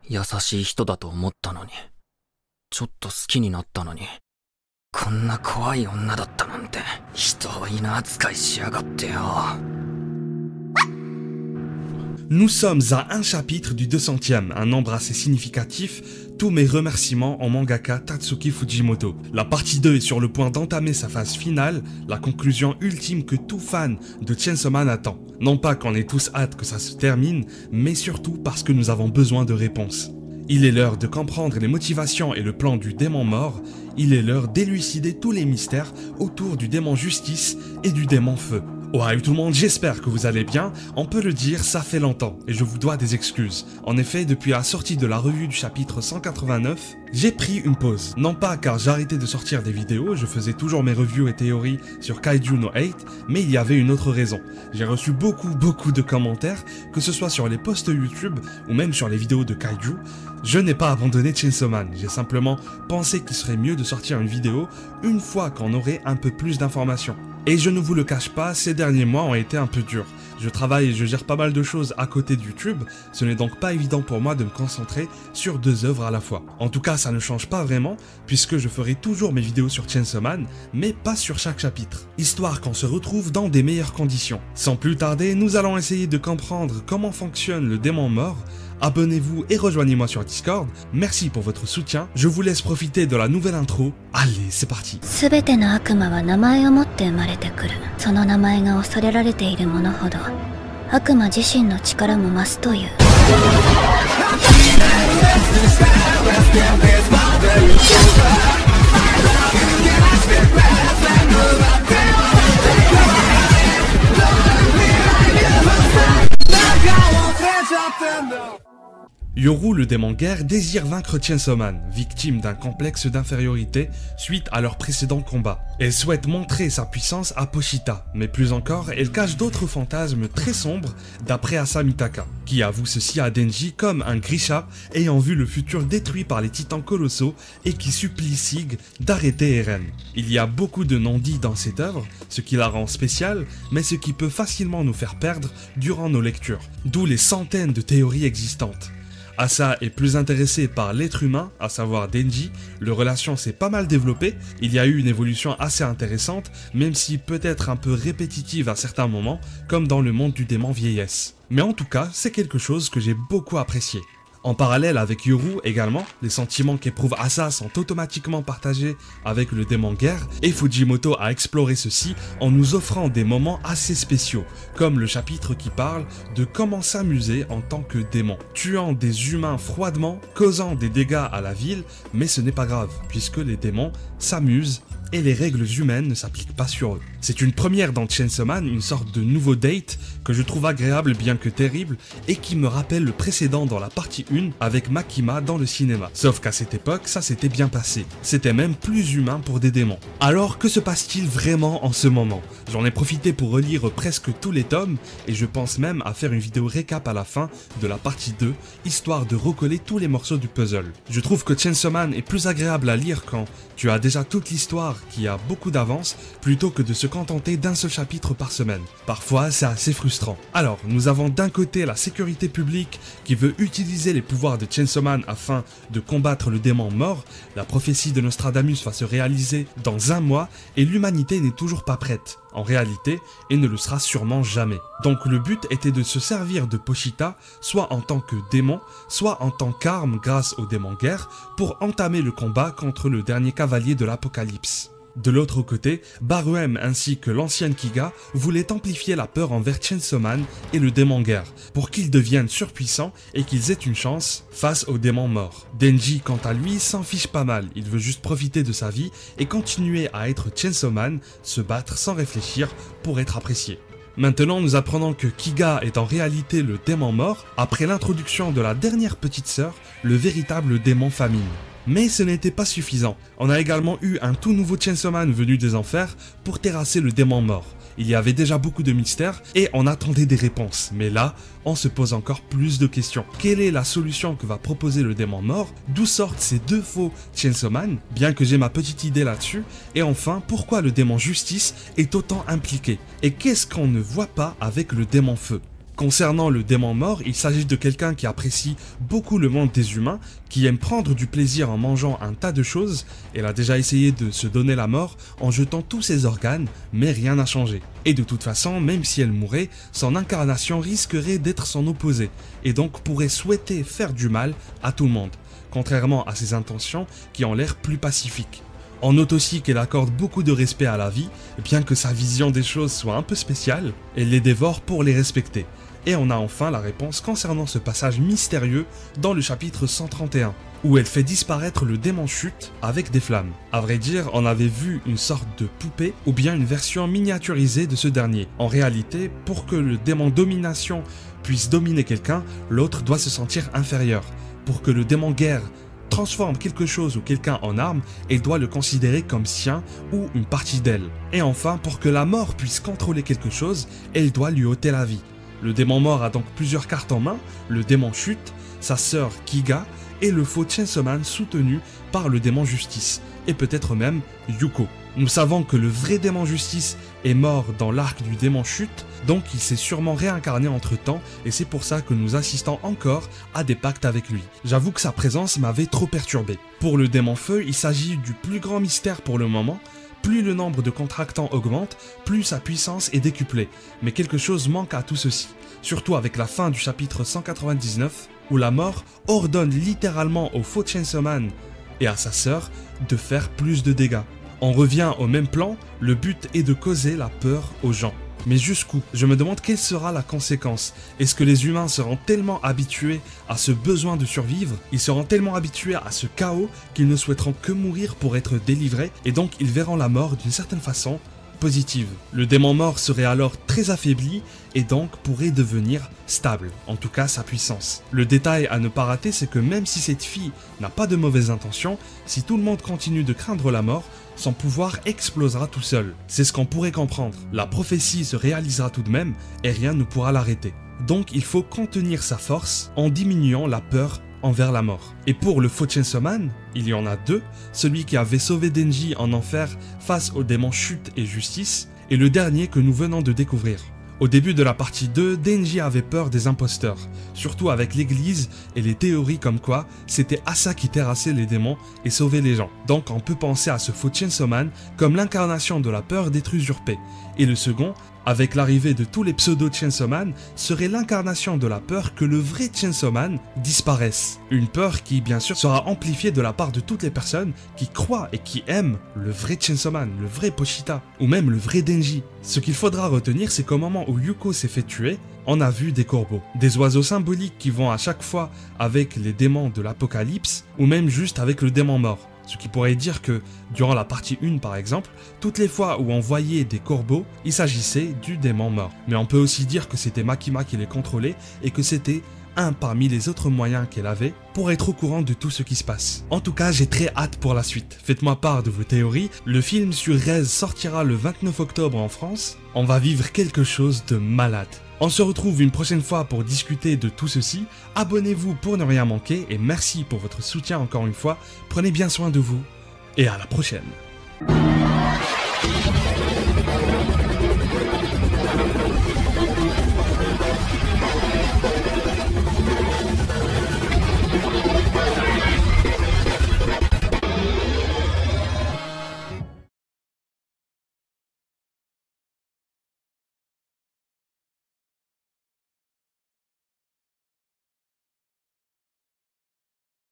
優しい人だと思ったのに、ちょっと好きになったのに、こんな怖い女だったなんて、人を犬扱いしやがってよ。Nous sommes à un chapitre du 200e, un nombre assez significatif. Tous mes remerciements en mangaka Tatsuki Fujimoto. La partie 2 est sur le point d'entamer sa phase finale, la conclusion ultime que tout fan de Chainsaw Man attend. Non pas qu'on ait tous hâte que ça se termine, mais surtout parce que nous avons besoin de réponses. Il est l'heure de comprendre les motivations et le plan du démon mort. Il est l'heure d'élucider tous les mystères autour du démon justice et du démon feu. Ouais tout le monde, j'espère que vous allez bien. On peut le dire, ça fait longtemps et je vous dois des excuses. En effet, depuis la sortie de la revue du chapitre 189, j'ai pris une pause. Non pas car j'arrêtais de sortir des vidéos, je faisais toujours mes reviews et théories sur Kaiju no 8, mais il y avait une autre raison. J'ai reçu beaucoup de commentaires, que ce soit sur les posts YouTube ou même sur les vidéos de Kaiju. Je n'ai pas abandonné Chainsaw Man, j'ai simplement pensé qu'il serait mieux de sortir une vidéo une fois qu'on aurait un peu plus d'informations. Et je ne vous le cache pas, ces derniers mois ont été un peu durs. Je travaille et je gère pas mal de choses à côté de YouTube, ce n'est donc pas évident pour moi de me concentrer sur 2 œuvres à la fois. En tout cas, ça ne change pas vraiment, puisque je ferai toujours mes vidéos sur Chainsaw Man, mais pas sur chaque chapitre, histoire qu'on se retrouve dans des meilleures conditions. Sans plus tarder, nous allons essayer de comprendre comment fonctionne le démon mort. Abonnez-vous et rejoignez-moi sur Discord. Merci pour votre soutien. Je vous laisse profiter de la nouvelle intro. Allez, c'est parti. すべての悪魔は名前を持って生まれてくる。その名前が恐れられているものほど、悪魔自身の力も増すという。Yoru, le démon guerre, désire vaincre Chainsaw Man, victime d'un complexe d'infériorité suite à leur précédent combat. Elle souhaite montrer sa puissance à Pochita, mais plus encore, elle cache d'autres fantasmes très sombres d'après Asa Mitaka, qui avoue ceci à Denji comme un Grisha ayant vu le futur détruit par les titans colossaux et qui supplie Sig d'arrêter Eren. Il y a beaucoup de non-dits dans cette œuvre, ce qui la rend spéciale, mais ce qui peut facilement nous faire perdre durant nos lectures, d'où les centaines de théories existantes. Asa est plus intéressé par l'être humain, à savoir Denji, leur relation s'est pas mal développée, il y a eu une évolution assez intéressante, même si peut-être un peu répétitive à certains moments, comme dans le monde du démon vieillesse. Mais en tout cas, c'est quelque chose que j'ai beaucoup apprécié. En parallèle avec Yoru également, les sentiments qu'éprouve Asa sont automatiquement partagés avec le démon guerre et Fujimoto a exploré ceci en nous offrant des moments assez spéciaux, comme le chapitre qui parle de comment s'amuser en tant que démon, tuant des humains froidement, causant des dégâts à la ville, mais ce n'est pas grave puisque les démons s'amusent et les règles humaines ne s'appliquent pas sur eux. C'est une première dans Chainsaw Man, une sorte de nouveau date que je trouve agréable bien que terrible et qui me rappelle le précédent dans la partie 1 avec Makima dans le cinéma. Sauf qu'à cette époque, ça s'était bien passé. C'était même plus humain pour des démons. Alors que se passe-t-il vraiment en ce moment? J'en ai profité pour relire presque tous les tomes et je pense même à faire une vidéo récap à la fin de la partie 2, histoire de recoller tous les morceaux du puzzle. Je trouve que Chainsaw Man est plus agréable à lire quand tu as déjà toute l'histoire qui a beaucoup d'avance plutôt que de se contenter d'un seul chapitre par semaine. Parfois, c'est assez frustrant. Alors, nous avons d'un côté la sécurité publique qui veut utiliser les pouvoirs de Chainsaw Man afin de combattre le démon mort. La prophétie de Nostradamus va se réaliser dans 1 mois et l'humanité n'est toujours pas prête. En réalité, et ne le sera sûrement jamais. Donc le but était de se servir de Pochita, soit en tant que démon, soit en tant qu'arme grâce au démon guerre, pour entamer le combat contre le dernier cavalier de l'Apocalypse. De l'autre côté, Baruem ainsi que l'ancienne Kiga voulaient amplifier la peur envers Chainsaw Man et le démon guerre, pour qu'ils deviennent surpuissants et qu'ils aient une chance face au démon mort. Denji, quant à lui, s'en fiche pas mal, il veut juste profiter de sa vie et continuer à être Chainsaw Man, se battre sans réfléchir pour être apprécié. Maintenant, nous apprenons que Kiga est en réalité le démon mort, après l'introduction de la dernière petite sœur, le véritable démon famine. Mais ce n'était pas suffisant. On a également eu un tout nouveau Chainsaw Man venu des enfers pour terrasser le démon mort. Il y avait déjà beaucoup de mystères et on attendait des réponses. Mais là, on se pose encore plus de questions. Quelle est la solution que va proposer le démon mort? D'où sortent ces 2 faux Chainsaw Man? Bien que j'ai ma petite idée là-dessus. Et enfin, pourquoi le démon justice est autant impliqué? Et qu'est-ce qu'on ne voit pas avec le démon feu? Concernant le démon mort, il s'agit de quelqu'un qui apprécie beaucoup le monde des humains, qui aime prendre du plaisir en mangeant un tas de choses. Elle a déjà essayé de se donner la mort en jetant tous ses organes, mais rien n'a changé. Et de toute façon, même si elle mourait, son incarnation risquerait d'être son opposé, et donc pourrait souhaiter faire du mal à tout le monde, contrairement à ses intentions qui ont l'air plus pacifiques. On note aussi qu'elle accorde beaucoup de respect à la vie, bien que sa vision des choses soit un peu spéciale, elle les dévore pour les respecter. Et on a enfin la réponse concernant ce passage mystérieux dans le chapitre 131, où elle fait disparaître le démon chute avec des flammes. À vrai dire, on avait vu une sorte de poupée ou bien une version miniaturisée de ce dernier. En réalité, pour que le démon domination puisse dominer quelqu'un, l'autre doit se sentir inférieur. Pour que le démon guerre transforme quelque chose ou quelqu'un en arme, elle doit le considérer comme sien ou une partie d'elle. Et enfin, pour que la mort puisse contrôler quelque chose, elle doit lui ôter la vie. Le démon mort a donc plusieurs cartes en main, le démon chute, sa sœur Kiga et le faux Chainsaw Man soutenu par le démon justice, et peut-être même Yuko. Nous savons que le vrai démon justice est mort dans l'arc du démon chute, donc il s'est sûrement réincarné entre temps, et c'est pour ça que nous assistons encore à des pactes avec lui. J'avoue que sa présence m'avait trop perturbé. Pour le démon feu, il s'agit du plus grand mystère pour le moment. Plus le nombre de contractants augmente, plus sa puissance est décuplée. Mais quelque chose manque à tout ceci, surtout avec la fin du chapitre 199, où la mort ordonne littéralement au faux Chainsaw Man et à sa sœur de faire plus de dégâts. On revient au même plan, le but est de causer la peur aux gens. Mais jusqu'où? Je me demande quelle sera la conséquence. Est-ce que les humains seront tellement habitués à ce besoin de survivre, ils seront tellement habitués à ce chaos qu'ils ne souhaiteront que mourir pour être délivrés, et donc ils verront la mort d'une certaine façon positive. Le démon mort serait alors très affaibli et donc pourrait devenir stable, en tout cas sa puissance. Le détail à ne pas rater, c'est que même si cette fille n'a pas de mauvaises intentions, si tout le monde continue de craindre la mort, son pouvoir explosera tout seul. C'est ce qu'on pourrait comprendre. La prophétie se réalisera tout de même et rien ne pourra l'arrêter. Donc il faut contenir sa force en diminuant la peur envers la mort. Et pour le faux Chainsaw Man, il y en a deux, celui qui avait sauvé Denji en enfer face aux démons chute et justice, et le dernier que nous venons de découvrir. Au début de la partie 2, Denji avait peur des imposteurs, surtout avec l'église et les théories comme quoi c'était Asa qui terrassait les démons et sauvait les gens. Donc on peut penser à ce faux Chainsaw Man comme l'incarnation de la peur d'être usurpé. Et le second, avec l'arrivée de tous les pseudo Chainsaw Man, serait l'incarnation de la peur que le vrai Chainsaw Man disparaisse. Une peur qui bien sûr sera amplifiée de la part de toutes les personnes qui croient et qui aiment le vrai Chainsaw Man, le vrai Pochita, ou même le vrai Denji. Ce qu'il faudra retenir, c'est qu'au moment où Yuko s'est fait tuer, on a vu des corbeaux, des oiseaux symboliques qui vont à chaque fois avec les démons de l'apocalypse, ou même juste avec le démon mort. Ce qui pourrait dire que, durant la partie 1 par exemple, toutes les fois où on voyait des corbeaux, il s'agissait du démon mort. Mais on peut aussi dire que c'était Makima qui les contrôlait et que c'était un parmi les autres moyens qu'elle avait pour être au courant de tout ce qui se passe. En tout cas, j'ai très hâte pour la suite. Faites-moi part de vos théories. Le film sur Rez sortira le 29 octobre en France. On va vivre quelque chose de malade. On se retrouve une prochaine fois pour discuter de tout ceci. Abonnez-vous pour ne rien manquer et merci pour votre soutien encore une fois. Prenez bien soin de vous et à la prochaine.